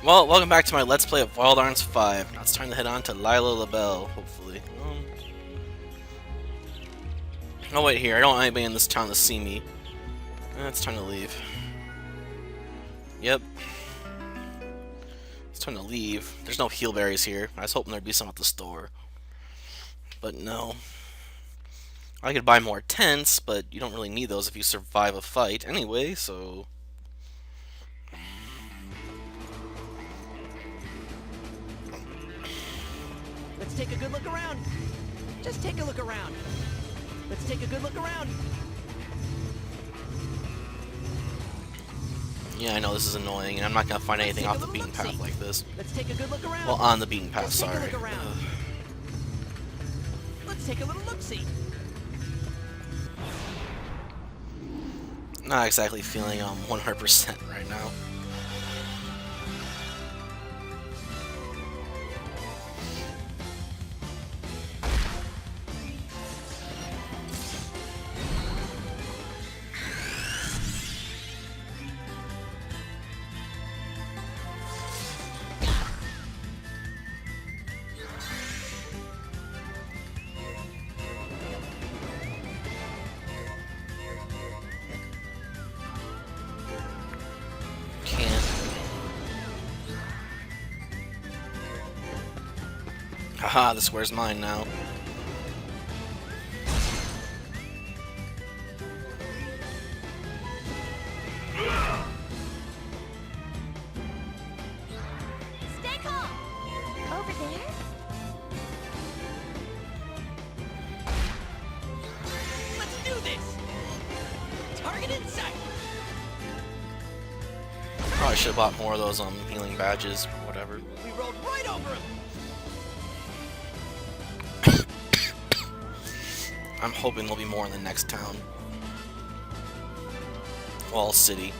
Well, welcome back to my Let's Play of Wild Arms 5. Now it's time to head on to Laila Belle, hopefully. Oh wait, here, I don't want anybody in this town to see me. It's time to leave. Yep. It's time to leave. There's no heal berries here. I was hoping there'd be some at the store. But no. I could buy more tents, but you don't really need those if you survive a fight anyway, so... Let's take a good look around. Just take a look around. Let's take a good look around. Yeah, I know this is annoying, and I'm not gonna find anything off the beaten path like this. Let's take a good look around. Well, on the beaten path, Let's take a sorry. look around. Let's take a little look-see. Not exactly feeling 100% right now. Haha, the square's mine now. Stay calm! Over there? Let's do this! Target in sight! Probably should have bought more of those healing badges, whatever. We rolled right over him! I'm hoping there'll be more in the next town. Well, city.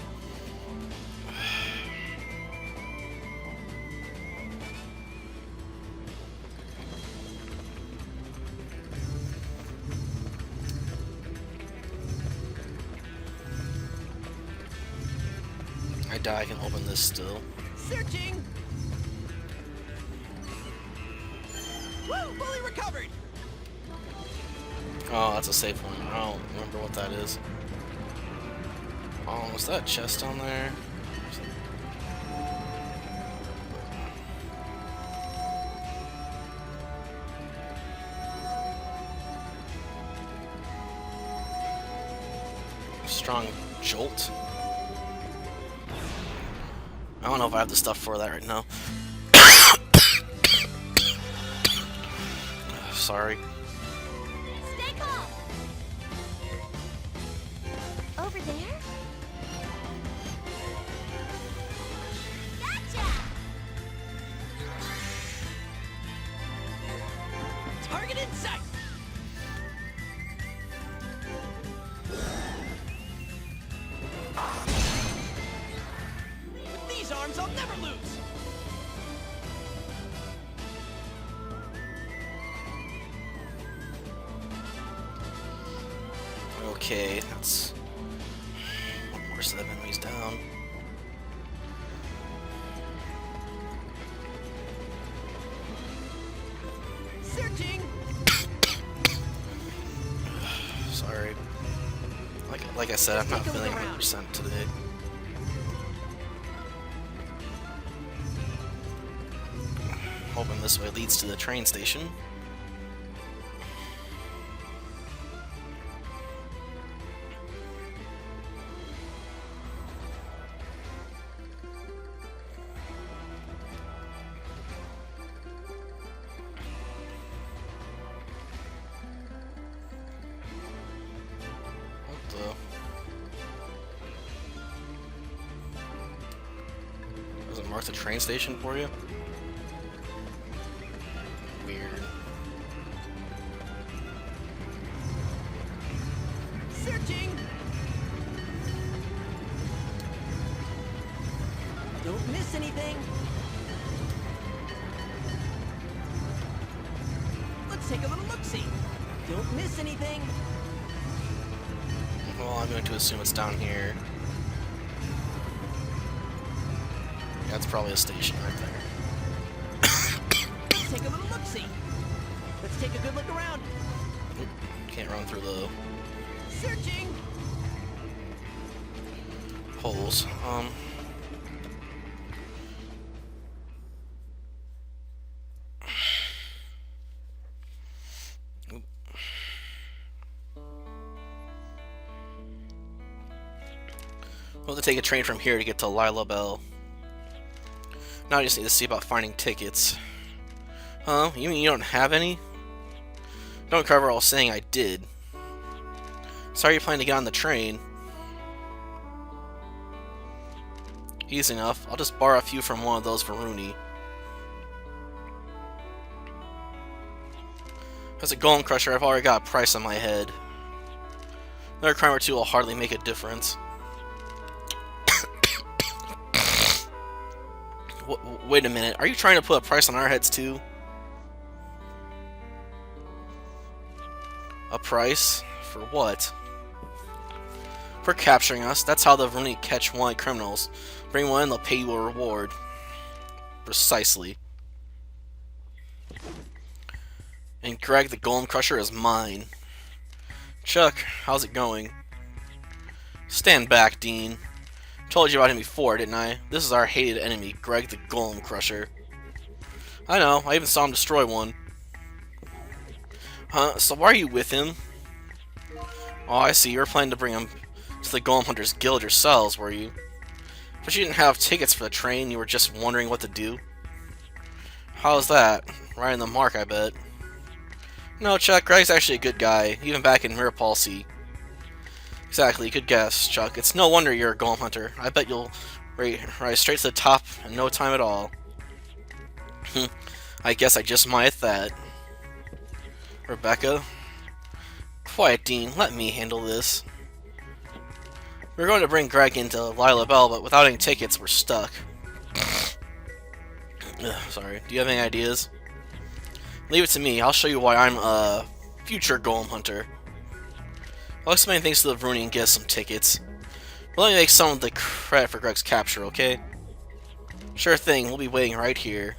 I die, I can open this still. Searching! Woo! Fully recovered! Oh, that's a safe one. I don't remember what that is. Oh, was that a chest down there? Strong jolt? I don't know if I have the stuff for that right now. Sorry. Stay calm! Over there? Gotcha! Target in sight! With these arms, I'll never lose! Okay, that's one more set of enemies down. Searching! Sorry. Like I said, I'm not feeling 100% today. Hoping this way leads to the train station. What the? Does it mark the train station for you? Weird. Searching! Don't miss anything! Let's take a little look-see. Don't miss anything! Well, I'm going to assume it's down here. That's probably a station right there. Let's take a little look-see. Let's take a good look around. Oop, can't run through the Searching. holes. Oop. We'll have to take a train from here to get to Laila Belle. Now I just need to see about finding tickets. Huh? You mean you don't have any? Don't cover all saying I did. Sorry you plan to get on the train. Easy enough. I'll just borrow a few from one of those for Rooney. As a Golem Crusher, I've already got a price on my head. Another crime or two will hardly make a difference. Wait a minute. Are you trying to put a price on our heads too? A price? For what? For capturing us. That's how the Rooney catch wanted criminals. Bring one in, they'll pay you a reward. Precisely. And Greg the Golem Crusher is mine. Chuck, how's it going? Stand back, Dean. Told you about him before, didn't I? This is our hated enemy, Greg the Golem Crusher. I know, I even saw him destroy one. Huh, so why are you with him? Oh, I see, you were planning to bring him to the Golem Hunters Guild yourselves, were you? But you didn't have tickets for the train, you were just wondering what to do? How's that? Right in the mark, I bet. No, Chuck, Greg's actually a good guy, even back in Mirror Palsy. Exactly, good guess, Chuck. It's no wonder you're a Golem Hunter. I bet you'll rise straight to the top in no time at all. I guess I just might at that. Rebecca? Quiet, Dean. Let me handle this. We're going to bring Greg into Laila Belle, but without any tickets, we're stuck. Ugh, sorry. Do you have any ideas? Leave it to me. I'll show you why I'm a future Golem Hunter. I'll explain things to the Rooney and get us some tickets. But let me make some of the credit for Greg's capture, okay? Sure thing. We'll be waiting right here.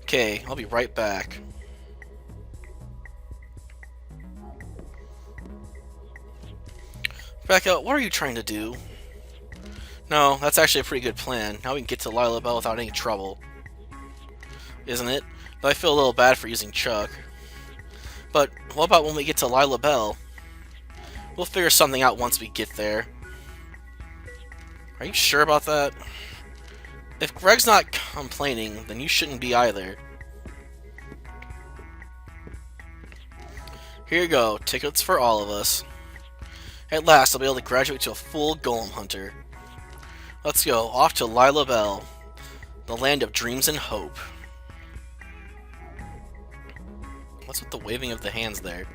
Okay, I'll be right back. Rebecca, what are you trying to do? No, that's actually a pretty good plan. Now we can get to Laila Belle without any trouble. Isn't it? But I feel a little bad for using Chuck. But what about when we get to Laila Belle? We'll figure something out once we get there. Are you sure about that? If Greg's not complaining, then you shouldn't be either. Here you go, tickets for all of us. At last, I'll be able to graduate to a full Golem Hunter. Let's go, off to Laila Belle, the land of dreams and hope. What's with the waving of the hands there?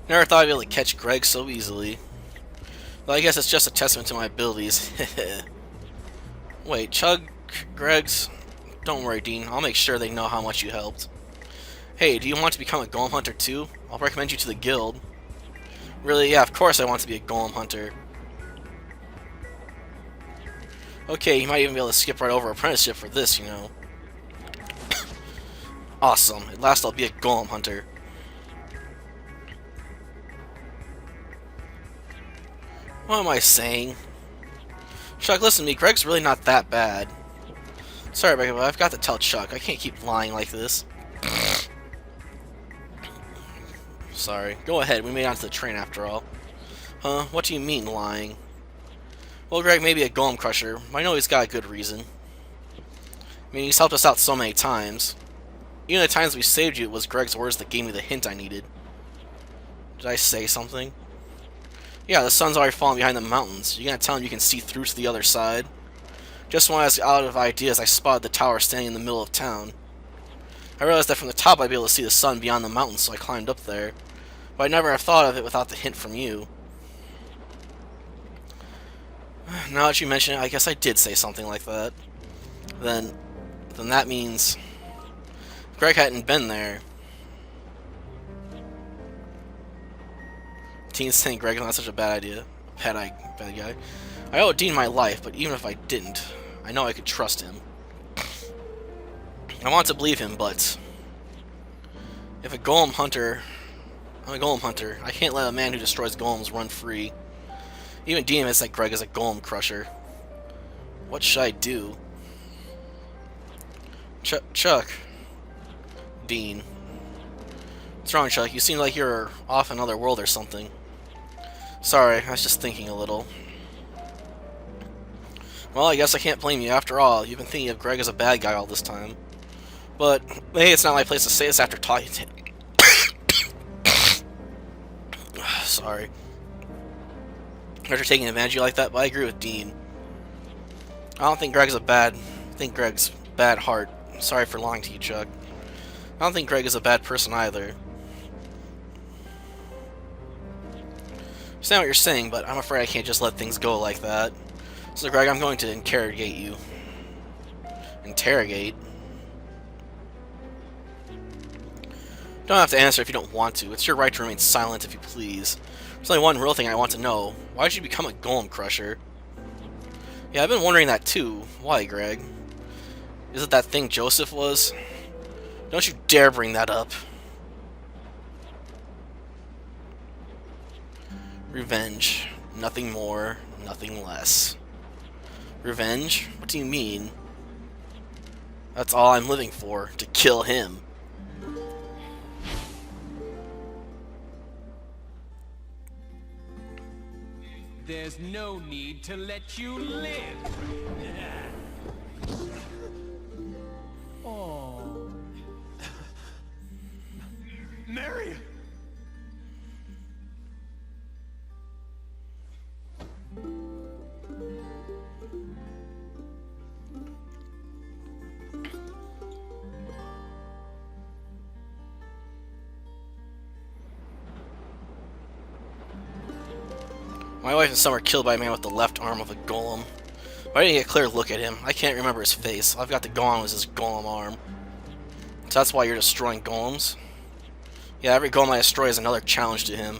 Never thought I'd be able to catch Greg so easily. But I guess it's just a testament to my abilities. Wait, Chug, Greg's? Don't worry, Dean. I'll make sure they know how much you helped. Hey, do you want to become a Golem Hunter too? I'll recommend you to the guild. Really? Yeah, of course I want to be a Golem Hunter. Okay, you might even be able to skip right over apprenticeship for this, you know. Awesome. At last I'll be a Golem Hunter. What am I saying? Chuck, listen to me. Greg's really not that bad. Sorry, Rebecca, but I've got to tell Chuck. I can't keep lying like this. Sorry. Go ahead. We made it onto the train after all. Huh? What do you mean, lying? Well, Greg may be a Golem Crusher, but I know he's got a good reason. I mean, he's helped us out so many times. Even the times we saved you, it was Greg's words that gave me the hint I needed. Did I say something? Yeah, the sun's already falling behind the mountains. You gonna tell him you can see through to the other side? Just when I was out of ideas, I spotted the tower standing in the middle of town. I realized that from the top I'd be able to see the sun beyond the mountains, so I climbed up there. But I'd never have thought of it without the hint from you. Now that you mention it, I guess I did say something like that. Then then that means Greg hadn't been there. Dean's saying Greg's not such a bad idea. Bad guy. I owe Dean my life, but even if I didn't, I know I could trust him. I want to believe him, but if a golem hunter, I'm a golem hunter. I can't let a man who destroys golems run free. Even Dean admits that Greg is a golem crusher. What should I do? Chuck. Dean. What's wrong, Chuck? You seem like you're off in another world or something. Sorry, I was just thinking a little. Well, I guess I can't blame you. After all, you've been thinking of Greg as a bad guy all this time. But, hey, it's not my place to say this after talking to him. Sorry. After taking advantage of you like that, but I agree with Dean. I don't think Greg's I think Greg's bad heart. Sorry for lying to you, Chuck. I don't think Greg is a bad person either. I understand what you're saying, but I'm afraid I can't just let things go like that. So, Greg, I'm going to interrogate you. Interrogate? Don't have to answer if you don't want to. It's your right to remain silent if you please. There's only one real thing I want to know. Why did you become a golem crusher? Yeah, I've been wondering that too. Why, Greg? Is it that thing Joseph was? Don't you dare bring that up. Revenge. Nothing more, nothing less. Revenge? What do you mean? That's all I'm living for, to kill him. There's no need to let you live. Oh. Mary! My wife and son were killed by a man with the left arm of a golem. I didn't get a clear look at him. I can't remember his face. All I've got to go on was his golem arm. So that's why you're destroying golems? Yeah, every golem I destroy is another challenge to him.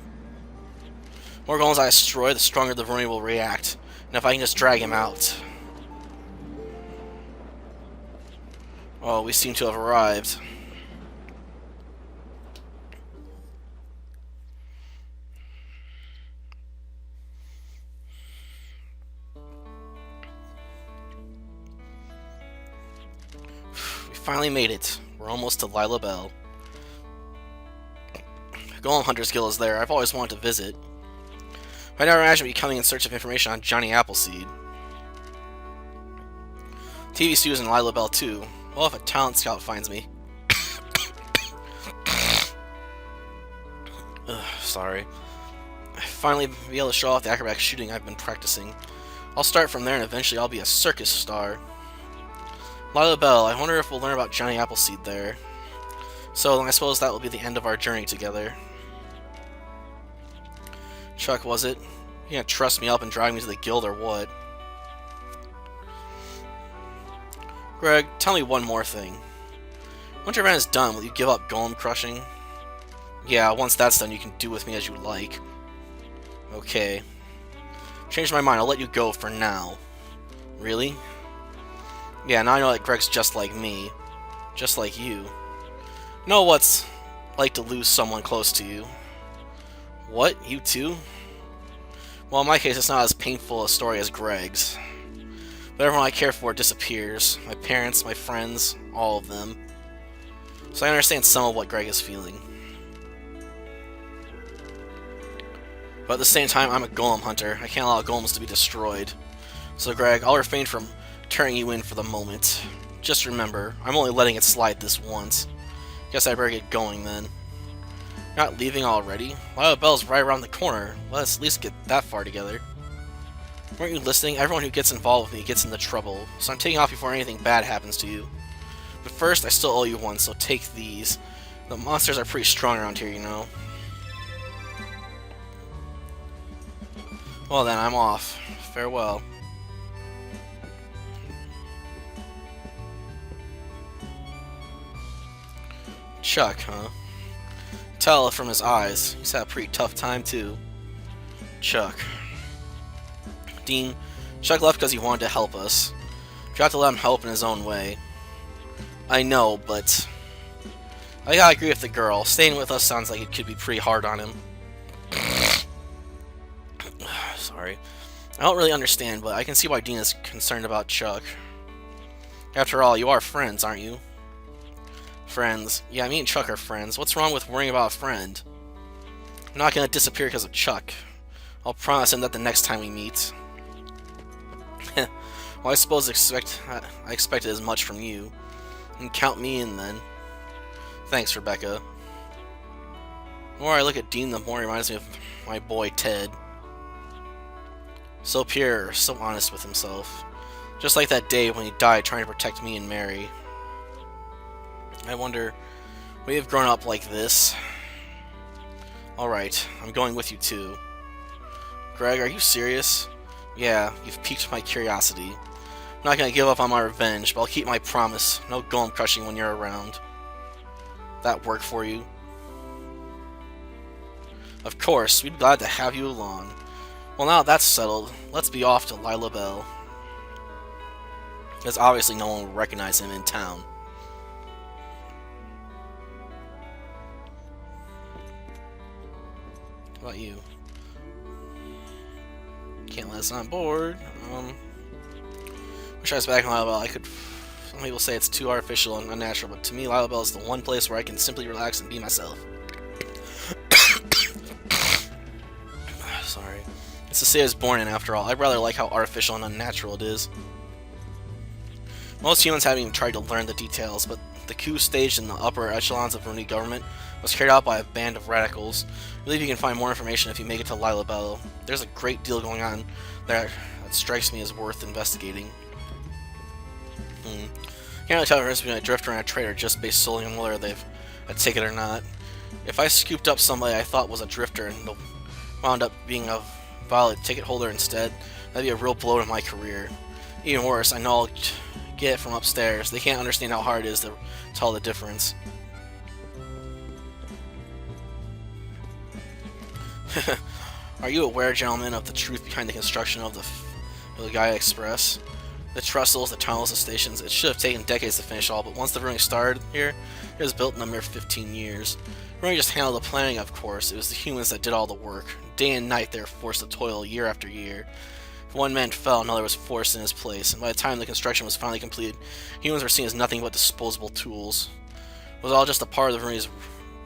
The more golems I destroy, the stronger the Veroni will react. And if I can just drag him out. Oh, we seem to have arrived. Finally made it. We're almost to Laila Belle. Golem Hunter's Guild is there. I've always wanted to visit. I never imagined becoming in search of information on Johnny Appleseed. TV Stu's in Laila Belle too. Well, if a talent scout finds me. Ugh, sorry. I finally be able to show off the acrobatic shooting I've been practicing. I'll start from there and eventually I'll be a circus star. Laila Belle, I wonder if we'll learn about Johnny Appleseed there. So, I suppose that will be the end of our journey together. Chuck, was it? You gonna trust me up and drive me to the guild or what? Greg, tell me one more thing. Once your event is done, will you give up golem crushing? Yeah, once that's done, you can do with me as you like. Okay. Changed my mind, I'll let you go for now. Really? Yeah, now I know that Greg's just like me. Just like you. Know what's like to lose someone close to you. What? You too? Well, in my case, it's not as painful a story as Greg's. But everyone I care for disappears. My parents, my friends, all of them. So I understand some of what Greg is feeling. But at the same time, I'm a golem hunter. I can't allow golems to be destroyed. So Greg, I'll refrain from turning you in for the moment. Just remember, I'm only letting it slide this once. Guess I better get going then. You're not leaving already? Laila Belle's right around the corner. Let's at least get that far together. Weren't you listening? Everyone who gets involved with me gets into trouble, so I'm taking off before anything bad happens to you. But first, I still owe you one, so take these. The monsters are pretty strong around here, you know. Well then, I'm off. Farewell. Chuck, huh? Tell from his eyes. He's had a pretty tough time, too. Chuck. Dean, Chuck left because he wanted to help us. You have to let him help in his own way. I know, but I gotta agree with the girl. Staying with us sounds like it could be pretty hard on him. Sorry. I don't really understand, but I can see why Dean is concerned about Chuck. After all, you are friends, aren't you? Friends. Yeah, me and Chuck are friends. What's wrong with worrying about a friend? I'm not gonna disappear because of Chuck. I'll promise him that the next time we meet. Well, I suppose I expected as much from you. And count me in then. Thanks, Rebecca. The more I look at Dean, the more he reminds me of my boy Ted. So pure, so honest with himself. Just like that day when he died trying to protect me and Mary. I wonder, we have grown up like this. Alright, I'm going with you too. Greg, are you serious? Yeah, you've piqued my curiosity. I'm not gonna give up on my revenge, but I'll keep my promise. No golem crushing when you're around. That work for you? Of course, we'd be glad to have you along. Well, now that's settled, let's be off to Laila Belle. Because obviously no one will recognize him in town. What about you? Can't let us on board. Wish I was back in Laila Belle. I could. Some people say it's too artificial and unnatural, but to me, Laila Belle is the one place where I can simply relax and be myself. Sorry. It's the city I was born in, after all. I rather like how artificial and unnatural it is. Most humans haven't even tried to learn the details, but the coup staged in the upper echelons of Rooney government was carried out by a band of radicals. I believe you can find more information if you make it to Laila Belle. There's a great deal going on there that strikes me as worth investigating. Can't really tell the difference between a drifter and a traitor just based solely on whether they've a ticket or not. If I scooped up somebody I thought was a drifter and wound up being a valid ticket holder instead, that'd be a real blow to my career. Even worse, I know I'll get it from upstairs. They can't understand how hard it is to tell the difference. Are you aware, gentlemen, of the truth behind the construction of the Gaia Express? The trestles, the tunnels, the stations, it should have taken decades to finish all, but once the Rooney started here, it was built in a mere 15 years. Rooney just handled the planning, of course. It was the humans that did all the work. Day and night they were forced to toil year after year. If one man fell, another was forced in his place, and by the time the construction was finally completed, humans were seen as nothing but disposable tools. Was it all just a part of the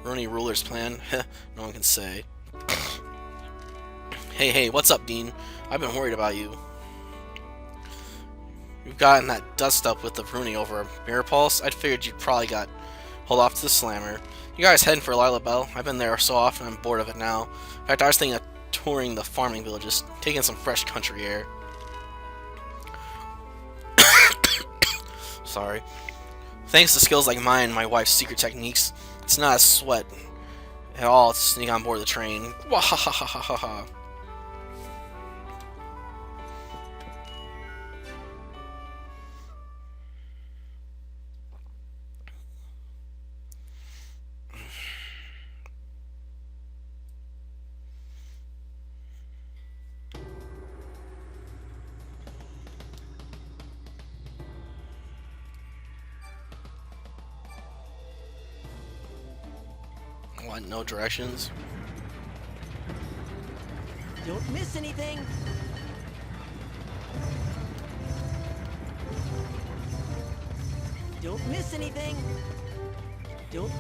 Rooney ruler's plan? No one can say. Hey, what's up, Dean? I've been worried about you. You've gotten that dust up with the Rooney over a mirror pulse. I'd figured you'd probably hold off to the slammer. You guys heading for Laila Belle? I've been there so often I'm bored of it now. In fact, I was thinking of touring the farming villages, taking some fresh country air. Sorry. Thanks to skills like mine and my wife's secret techniques, it's not a sweat at all to sneak on board the train. Wahahahaha. What, no directions? Don't miss anything. Don't miss anything. Don't.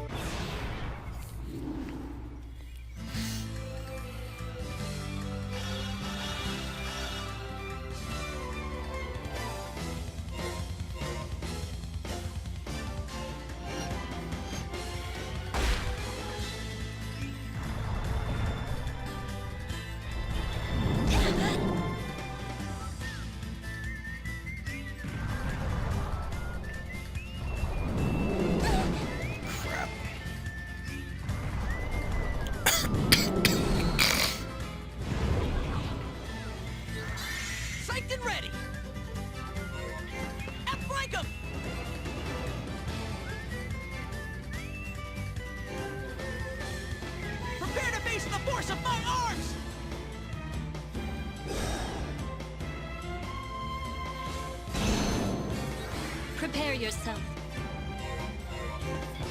Prepare yourself.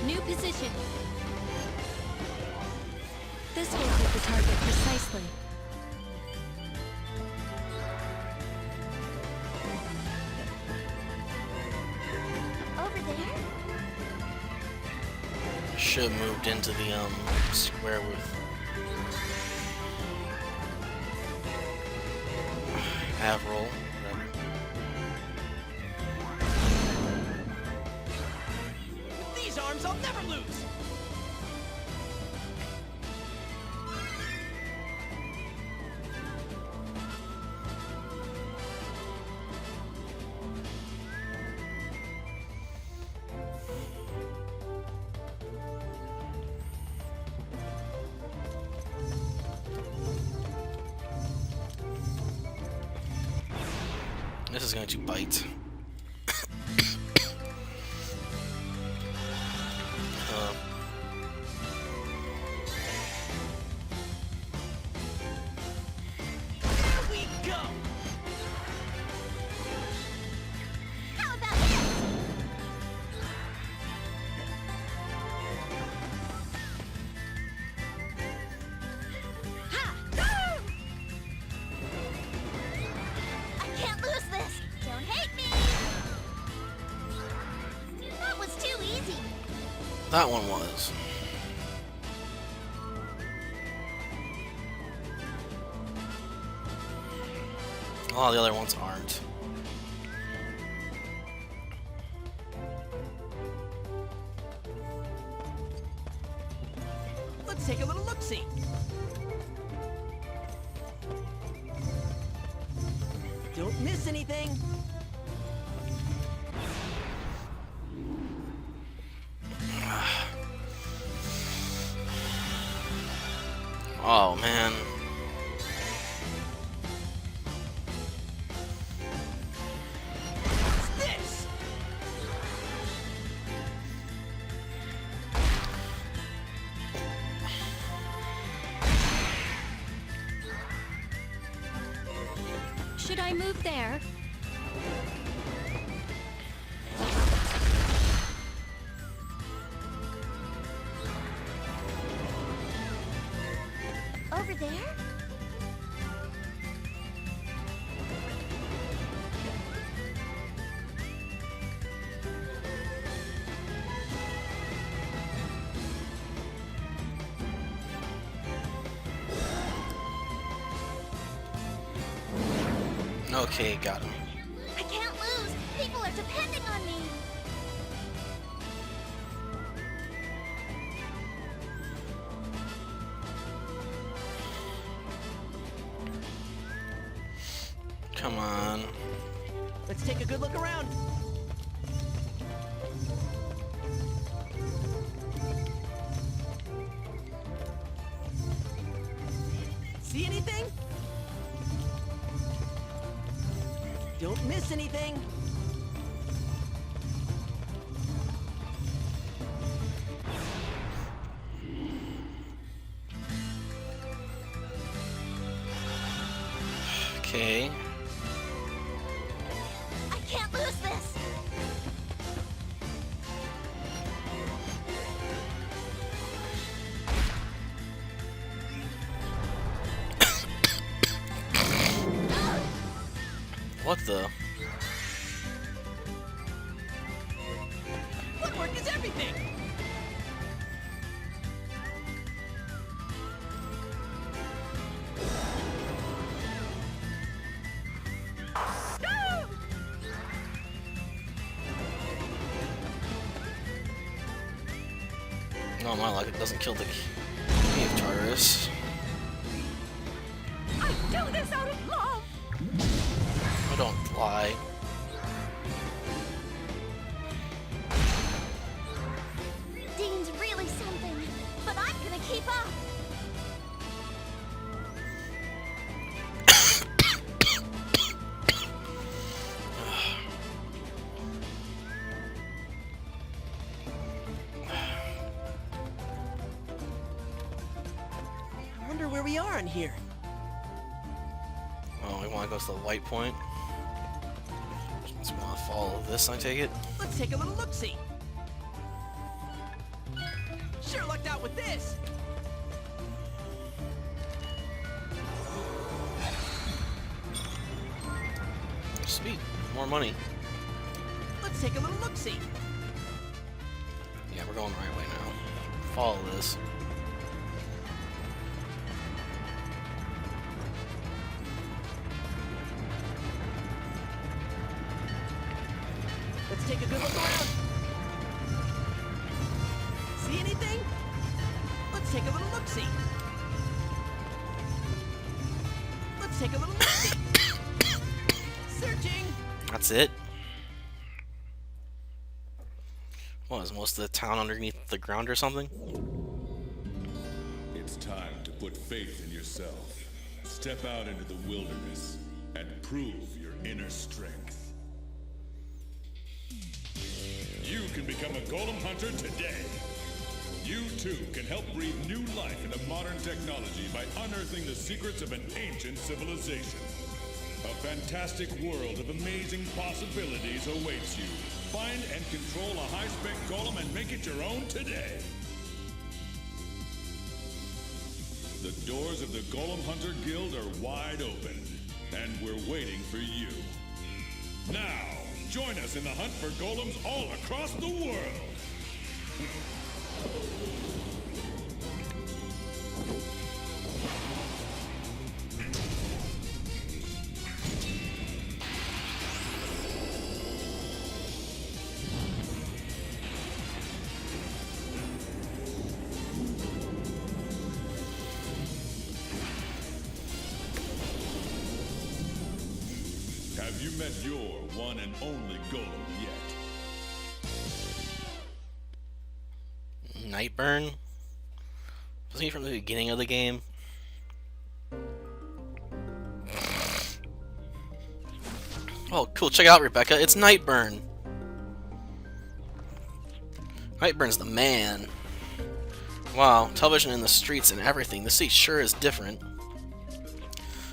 New position. This will hit the target precisely. Over there? Should have moved into the square with Avril. Whatever. With these arms, I'll never lose! This is going to bite. Here we go! How about this? Ha! I can't lose this. Don't hate me. That was too easy. That one was. Oh, the other ones aren't. Let's take a little look-see. Don't miss anything. Oh, man. What's this? Should I move there? Over there? Okay, got him. I can't lose. People are depending on me. Come on. Let's take a good look around. See anything? Don't miss anything. Okay. I can't lose this. What the? Footwork is everything. No, my luck, it doesn't kill the cave Tartarus. I do this out of love. I don't lie. Dean's really something, but I'm gonna keep up. I wonder where we are in here. Oh, we want to go to the white point? Just want to Follow this, I take it. Let's take a little look-see. Sure lucked out with this. Sweet, more money. Let's take a little look-see. Yeah, we're going the right way now. Follow this. Let's take a good look around. See anything? Let's take a little look-see. Let's take a little look-see. Searching. That's it. What, is most of the town underneath the ground or something? It's time to put faith in yourself. Step out into the wilderness and prove your inner strength. You can become a golem hunter today. You too can help breathe new life into modern technology by unearthing the secrets of an ancient civilization. A fantastic world of amazing possibilities awaits you. Find and control a high-spec golem and make it your own today. The doors of the Golem Hunter Guild are wide open, and we're waiting for you. Now, join us in the hunt for golems all across the world. Have you met your one and only golem yet? Nightburn? Wasn't he from the beginning of the game? Oh, cool. Check it out, Rebecca. It's Nightburn. Nightburn's the man. Wow, television in the streets and everything. The city sure is different.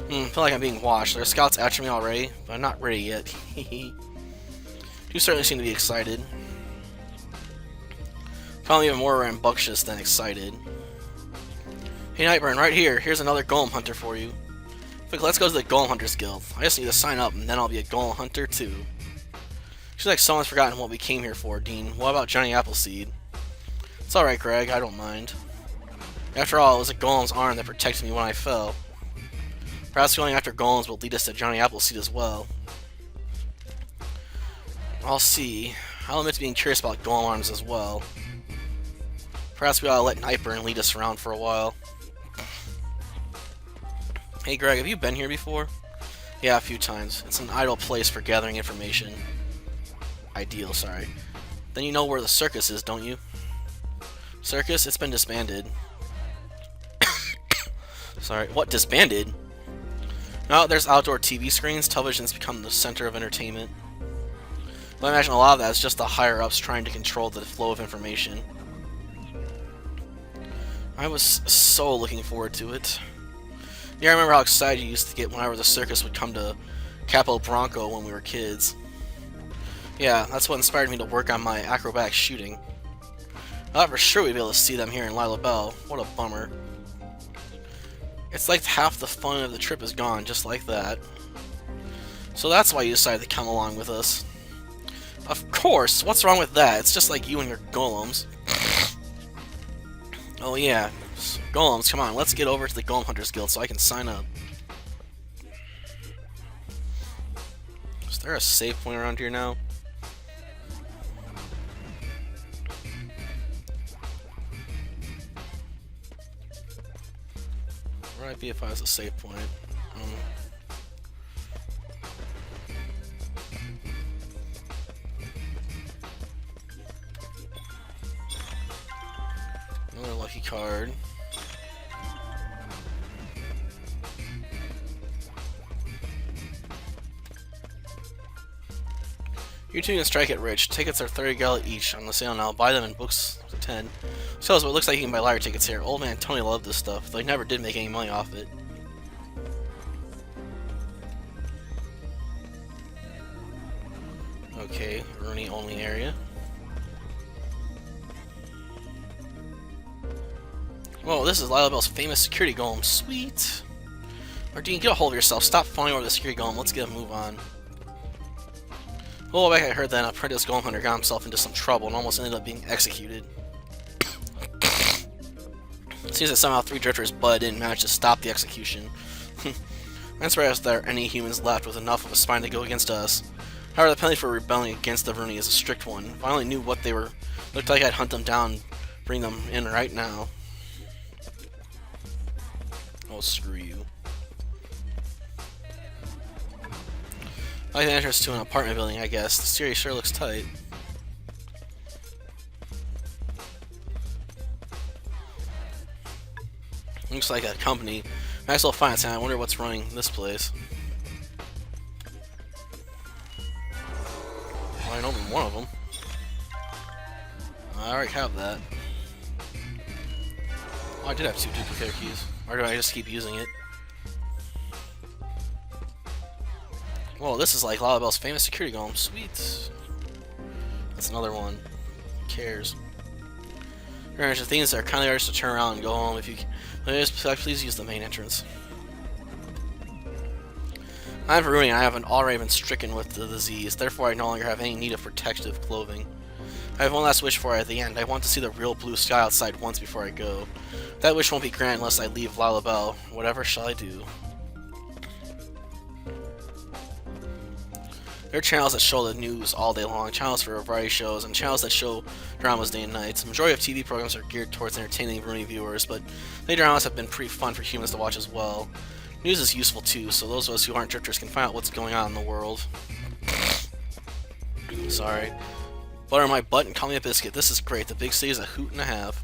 I feel like I'm being watched. There are scouts after me already, but I'm not ready yet. You certainly seem to be excited. Probably even more rambunctious than excited. Hey Nightburn, right here. Here's another Golem Hunter for you. Quick, let's go to the Golem Hunters Guild. I just need to sign up, and then I'll be a Golem Hunter too. Seems like someone's forgotten what we came here for, Dean. What about Johnny Appleseed? It's alright, Greg. I don't mind. After all, it was a golem's arm that protected me when I fell. Perhaps going after golems will lead us to Johnny Appleseed as well. I'll see. I'll admit to being curious about golem arms as well. Perhaps we ought to let Nightburn lead us around for a while. Hey Greg, have you been here before? Yeah, a few times. It's an ideal place for gathering information. Ideal, sorry. Then you know where the circus is, don't you? Circus? It's been disbanded. Sorry, what, disbanded? Now there's outdoor TV screens, television's become the center of entertainment. But I imagine a lot of that is just the higher-ups trying to control the flow of information. I was so looking forward to it. Yeah, I remember how excited you used to get whenever the circus would come to Capo Bronco when we were kids. Yeah, that's what inspired me to work on my acrobatic shooting. I thought for sure we'd be able to see them here in Laila Belle. What a bummer. It's like half the fun of the trip is gone, just like that. So that's why you decided to come along with us. Of course, what's wrong with that? It's just like you and your golems. Oh yeah, golems, come on, let's get over to the Golem Hunters Guild so I can sign up. Is there a save point around here now? Where would I be if I was a save point? Another lucky card. You two can strike it rich. Tickets are 30 gala each on the sale now. Buy them in books 10. So it looks like you can buy liar tickets here. Old man Tony loved this stuff, though he never did make any money off it. Oh Okay, Rooney only area. Whoa, this is Laila Belle's famous security golem. Sweet. Ardeen, get a hold of yourself. Stop falling over the security golem. Let's get a move on. Oh, back I heard that an apprentice golem hunter got himself into some trouble and almost ended up being executed. Seems that somehow 3 drifters but didn't manage to stop the execution. I'm surprised there are any humans left with enough of a spine to go against us. However, the penalty for rebelling against the Rooney is a strict one. If I only knew what they were, looked like I'd hunt them down and bring them in right now. Oh, screw you. I like the entrance to an apartment building, I guess. The series sure looks tight. Looks like a company. Maxwell Finance, and I wonder what's running this place. Well, I know one of them. I already have that. Oh, I did have 2 duplicate keys. Or do I just keep using it? Whoa, this is like Laila Belle's famous security golem. Sweet. That's another one. Who cares? There's things that are kind of hard to turn around and go home if you can. Please use the main entrance. I'm Rooney and I have already been stricken with the disease, therefore I no longer have any need of protective clothing. I have one last wish for at the end. I want to see the real blue sky outside once before I go. That wish won't be granted unless I leave Laila Belle. Whatever shall I do? There are channels that show the news all day long, channels for variety shows, and channels that show dramas day and night. The majority of TV programs are geared towards entertaining Rooney viewers, but many dramas have been pretty fun for humans to watch as well. News is useful too, so those of us who aren't drifters can find out what's going on in the world. Sorry. Butter my butt and call me a biscuit. This is great. The big city is a hoot and a half.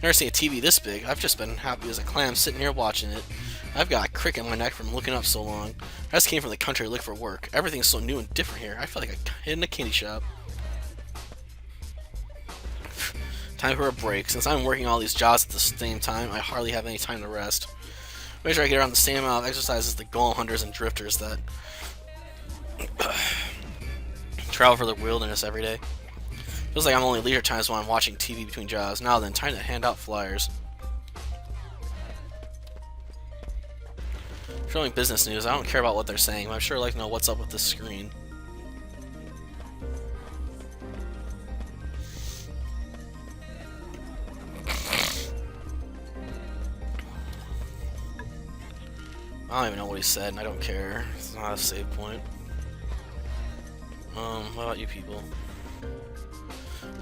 Never seen a TV this big. I've just been happy as a clam sitting here watching it. I've got a crick in my neck from looking up so long. I just came from the country to look for work. Everything's so new and different here. I feel like I hid in a candy shop. Time for a break. Since I'm working all these jobs at the same time, I hardly have any time to rest. Make sure I get around the same amount of exercise as the golem hunters and drifters that travel for the wilderness every day. Feels like I'm only leisure times when I'm watching TV between jobs. Now then, time to hand out flyers. Showing business news. I don't care about what they're saying, but I'm sure I'd like to know what's up with this screen. I don't even know what he said, and I don't care. It's not a save point. What about you people?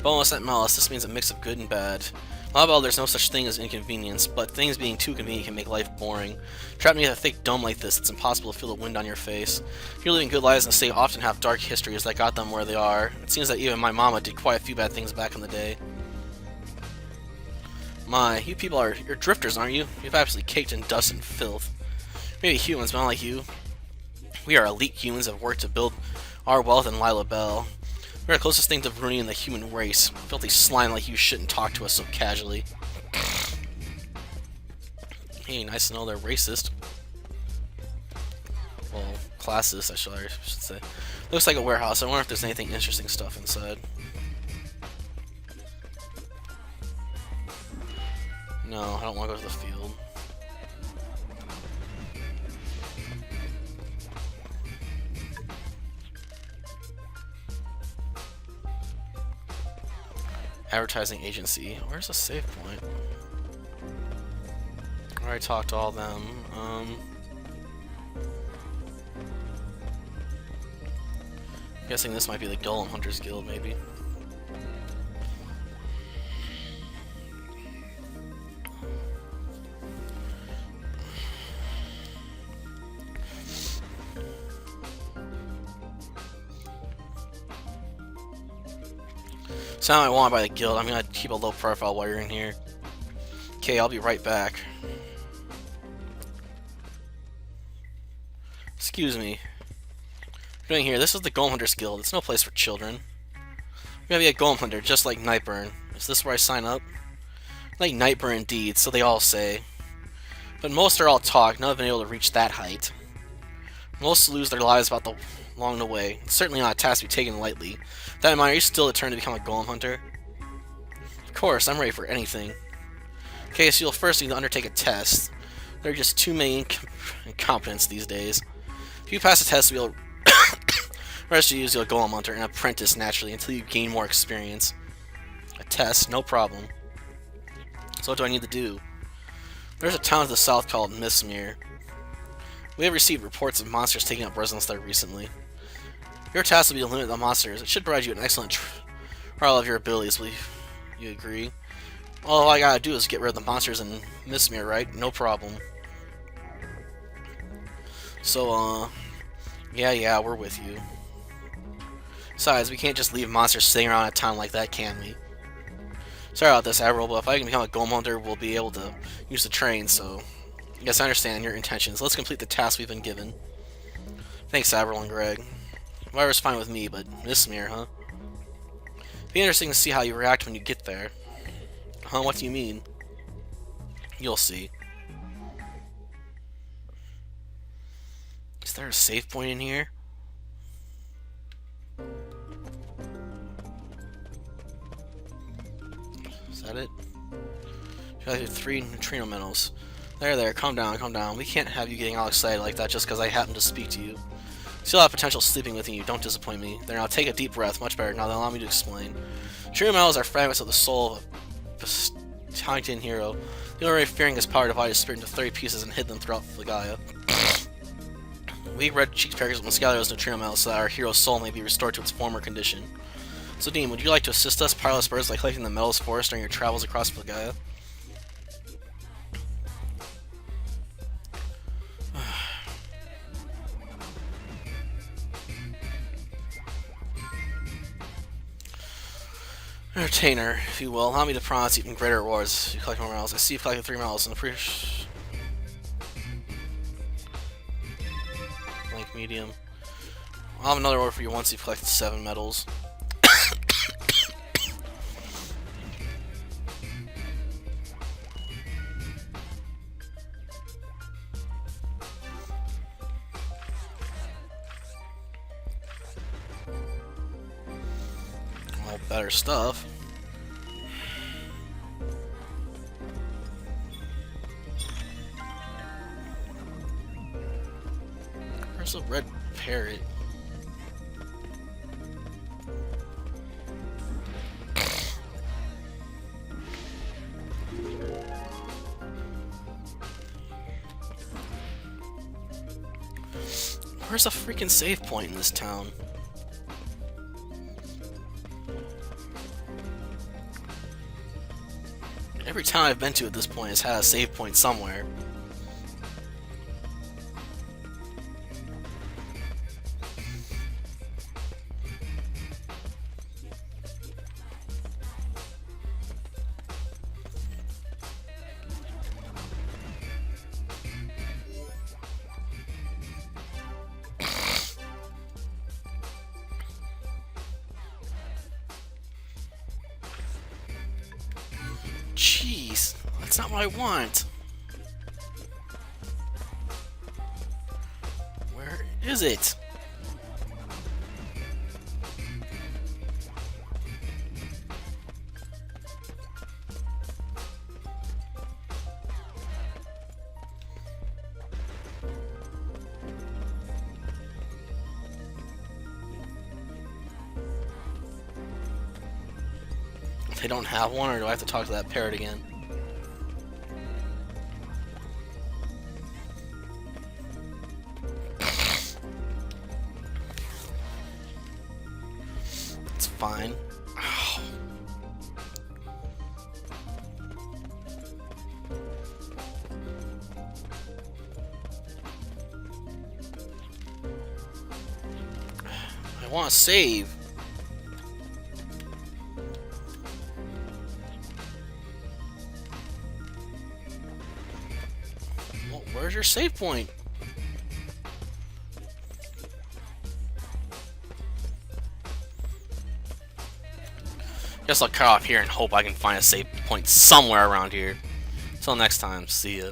Bonus at malice. This means a mix of good and bad. Laila Belle, there's no such thing as inconvenience, but things being too convenient can make life boring. Trapped beneath a thick dome like this, it's impossible to feel the wind on your face. People living good lives in the state often have dark histories that got them where they are. It seems that even my mama did quite a few bad things back in the day. My, you people you're drifters, aren't you? You've absolutely caked in dust and filth. Maybe humans, but not like you. We are elite humans that have worked to build our wealth in Laila Belle. We're the closest thing to Rooney in the human race. Filthy slime like you shouldn't talk to us so casually. Hey, nice to know they're racist. Well, classist, I should say. Looks like a warehouse. I wonder if there's anything interesting stuff inside. No, I don't want to go to the field. Advertising agency. Where's the save point? I already talked to all them. Guessing this might be the Golem Hunters Guild, maybe. Sound I want by the guild. I'm gonna keep a low profile while you're in here. Okay, I'll be right back. Excuse me. What are you doing here? This is the Golem Hunters Guild. It's no place for children. I'm gonna be a Golem Hunter, just like Nightburn. Is this where I sign up? Like Nightburn indeed, so they all say. But most are all talk, none have been able to reach that height. Most lose their lives about the along the way. It's certainly not a task to be taken lightly. With that in mind, are you still determined to become a golem hunter? Of course, I'm ready for anything. Okay, so you'll first need to undertake a test. There are just too many incompetents these days. If you pass the test, we'll rest you use your golem hunter and apprentice naturally until you gain more experience. A test, no problem. So what do I need to do? There's a town to the south called Mistmere. We have received reports of monsters taking up residence there recently. Your task will be to limit the monsters. It should provide you an excellent trial of your abilities. Will you agree? All I gotta do is get rid of the monsters in Mistmere, right? No problem. So, yeah, we're with you. Besides, we can't just leave monsters sitting around a town like that, can we? Sorry about this, Admiral, but if I can become a golem hunter, we'll be able to use the train, so... Yes, I understand your intentions. Let's complete the task we've been given. Thanks, Admiral and Greg. Whatever's fine with me, but Mistmere, huh? Be interesting to see how you react when you get there. Huh? What do you mean? You'll see. Is there a save point in here? Is that it? You have 3 neutrino metals. There, calm down. We can't have you getting all excited like that just because I happen to speak to you. Still have potential sleeping with you, don't disappoint me. There, now take a deep breath, much better. Now allow me to explain. Neutrino metals are fragments of the soul of a Huntington hero. The already fearing his power divided his spirit into 30 pieces and hid them throughout Gaia. We red cheek packers must gather those neutrino metals so that our hero's soul may be restored to its former condition. So Dean, would you like to assist us, Pilot's Birds, by collecting the metals for us during your travels across Gaia? Entertainer, if you will. Allow me to promise even greater rewards if you collect more medals. I see you collected 3 medals and appreciate... Blank medium. I'll have another order for you once you've collected 7 medals. All better stuff. Where's the red parrot? Where's the freaking save point in this town? Every town I've been to at this point has had a save point somewhere. Jeez, that's not what I want. Where is it? They don't have one, or do I have to talk to that parrot again? It's fine. Ow. I want to save. Where's your save point? Guess I'll cut off here and hope I can find a save point somewhere around here. Till next time, see ya.